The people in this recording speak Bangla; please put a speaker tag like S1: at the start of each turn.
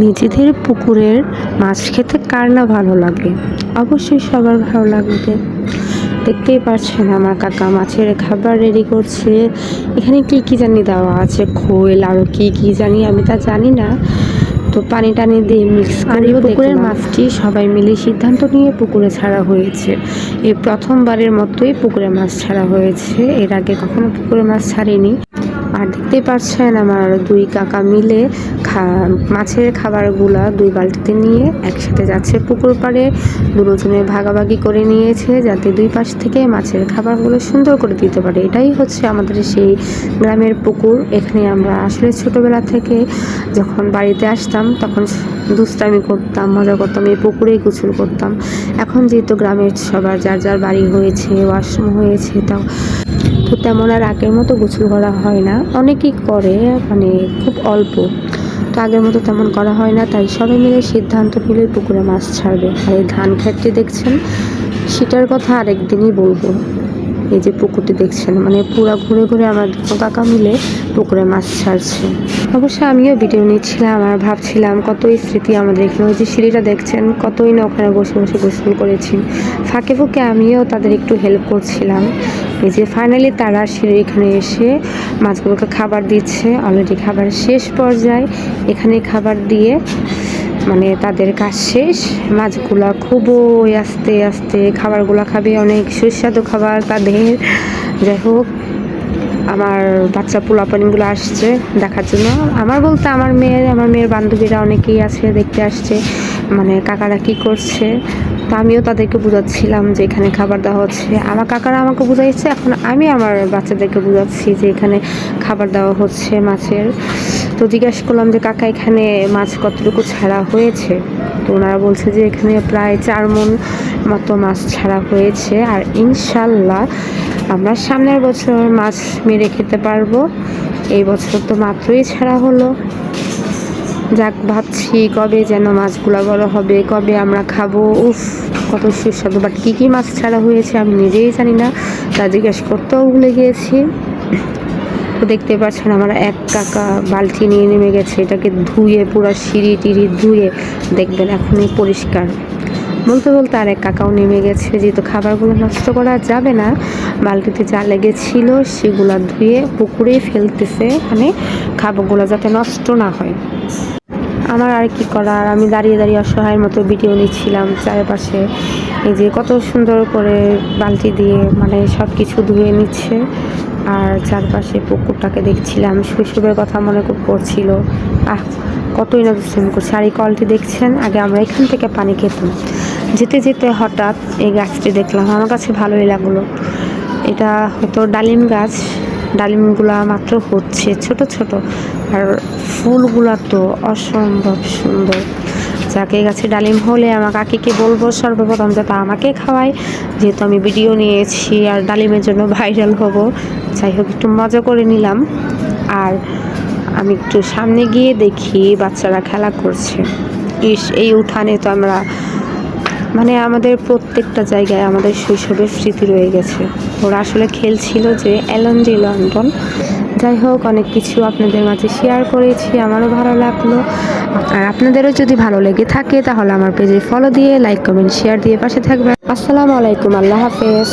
S1: নিজেদের পুকুরের মাছ খেতে কার না ভালো লাগে? অবশ্যই সবার ভালো লাগবে। দেখতেই পাচ্ছেন আমার কাকা মাছের খাবার রেডি করছে। এখানে কি কি জানি দেওয়া আছে, খোল আরও কি কি জানি, আমি তা জানি না। তো পানি টানি দিয়ে মিক্স করে পুকুরের মাছটি সবাই মিলে সিদ্ধান্ত নিয়ে পুকুরে ছাড়া হয়েছে। এই প্রথমবারের মতোই পুকুরে মাছ ছাড়া হয়েছে, এর আগে কখনো পুকুরে মাছ ছাড়িনি। আর দেখতেই পাচ্ছেন আমার দুই কাকা মিলে মাছের খাবারগুলা দুই বালতিতে নিয়ে একসাথে যাচ্ছে পুকুর পাড়ে। দুজনে ভাগাভাগি করে নিয়েছে যাতে দুই পাশ থেকে মাছের খাবারগুলো সুন্দর করে দিতে পারে। এটাই হচ্ছে আমাদের সেই গ্রামের পুকুর। এখানে আমরা আসলে ছোটোবেলা থেকে যখন বাড়িতে আসতাম তখন দুষ্টামি করতাম, মজা করতাম, এই পুকুরেই গোসল করতাম। এখন যেহেতু গ্রামের সবার যার যার বাড়ি হয়েছে, ওয়াশরুম হয়েছে, তো তেমন আর আগের মতো গোসল করা হয় না। অনেকেই করে, মানে খুব অল্প। তো আগের মতো তেমন করা হয় না, তাই সবাই মিলে সিদ্ধান্ত নিলে পুকুরে মাছ ছাড়বে। আর এই ধান ক্ষেতটি দেখছেন, সেটার কথা আরেকদিনই বলবো। এই যে পুকুরটি দেখছেন, মানে পুরা ঘুরে ঘুরে আমার কাকা মিলে পুকুরে মাছ ছাড়ছে। অবশ্য আমিও ভিডিও নিচ্ছিলাম আর ভাবছিলাম কতই স্মৃতি আমাদের এখানে। ওই যে সিঁড়িটা দেখছেন, কতই না ওখানে বসে বসে গোসল করেছি। ফাঁকে ফুঁকে আমিও তাদের একটু হেল্প করছিলাম। এই যে ফাইনালি তারা সিঁড়ি এখানে এসে মাছগুলোকে খাবার দিচ্ছে। অলরেডি খাবার শেষ পর্যায়ে, এখানে খাবার দিয়ে মানে তাদের কাজ শেষ। মাছগুলা খুবই আস্তে আস্তে খাবারগুলো খাবে, অনেক সুস্বাদু খাবার তাদের। যাই হোক, আমার বাচ্চা পোলাপানিগুলো আসছে দেখার জন্য। আমার বলতে আমার মেয়ের বান্ধবীরা অনেকেই আছে, দেখতে আসছে মানে কাকারা কি করছে। তো আমিও তাদেরকে বোঝাচ্ছিলাম যে এখানে খাবার দেওয়া হচ্ছে। আমার কাকারা আমাকে বোঝাইছে, এখন আমি আমার বাচ্চাদেরকে বোঝাচ্ছি যে এখানে খাবার দেওয়া হচ্ছে মাছের। তো জিজ্ঞাসা করলাম যে কাকা এখানে মাছ কতটুকু ছাড়া হয়েছে? তো ওনারা বলছে যে এখানে প্রায় 4 মণ মতো মাছ ছাড়া হয়েছে। আর ইনশাল্লাহ আমরা সামনের বছর মাছ মেরে খেতে পারবো। এই বছর তো মাত্রই ছাড়া হলো। যাক, ভাবছি কবে যেন মাছগুলো বড় হবে, কবে আমরা খাবো। উফ, কত সুস্বাদু। বাট কী কী মাছ ছাড়া হয়েছে আমি নিজেই জানি না, তা জিজ্ঞেস করতেও ভুলে গিয়েছি। তো দেখতে পাচ্ছেন আমার এক কাকা বালতি নিয়ে নেমে গেছে, এটাকে ধুয়ে পুরো সিঁড়ি টিড়ি ধুয়ে দেখবেন এখনই পরিষ্কার। বলতে বলতে আর এক কাকাও নেমে গেছে, যেহেতু খাবারগুলো নষ্ট করা যাবে না, বালতিতে যা লেগেছিল সেগুলো ধুয়ে পুকুরেই ফেলতেছে, মানে খাবারগুলো যাতে নষ্ট না হয়। আমার আর কি করার, আমি দাঁড়িয়ে দাঁড়িয়ে অসহায়ের মতো ভিডিও নিচ্ছিলাম চারপাশে। এই যে কত সুন্দর করে বালতি দিয়ে মানে সব কিছু ধুয়ে নিচ্ছে। আর চারপাশে পুকুরটাকে দেখছিলাম, শৈশবের কথা মনে খুব পড়ছিল। কতই না দুষ্টামি করছে। আর এই কলটি দেখছেন, আগে আমরা এখান থেকে পানি খেতাম। যেতে যেতে হঠাৎ এই গাছটি দেখলাম, আমার কাছে ভালোই লাগলো। এটা হয়তো ডালিম গাছ। ডালিমগুলা মাত্র হচ্ছে ছোট ছোট, আর ফুলগুলা তো অসম্ভব সুন্দর। যাকে গাছে ডালিম হলে আমার কাকিকে বলবো সর্বপ্রথম যাতে আমাকে খাওয়ায়, যেহেতু আমি ভিডিও নিয়েছি আর ডালিমের জন্য ভাইরাল হব। যাই হোক, একটু মজা করে নিলাম। আর আমি একটু সামনে গিয়ে দেখি বাচ্চারা খেলা করছে। এই উঠানে তো আমরা মানে আমাদের প্রত্যেকটা জায়গায় আমাদের শৈশবের স্মৃতি রয়ে গেছে। ওরা আসলে খেলছিল যে অ্যালন ডি লন্ডন। যাই হোক, অনেক কিছু আপনাদের মাঝে শেয়ার করেছি, আমারও ভালো লাগলো। আর আপনাদেরও যদি ভালো লেগে থাকে তাহলে আমার পেজে ফলো দিয়ে, লাইক, কমেন্ট, শেয়ার দিয়ে পাশে থাকবেন। আসসালামু আলাইকুম, আল্লাহ হাফেজ।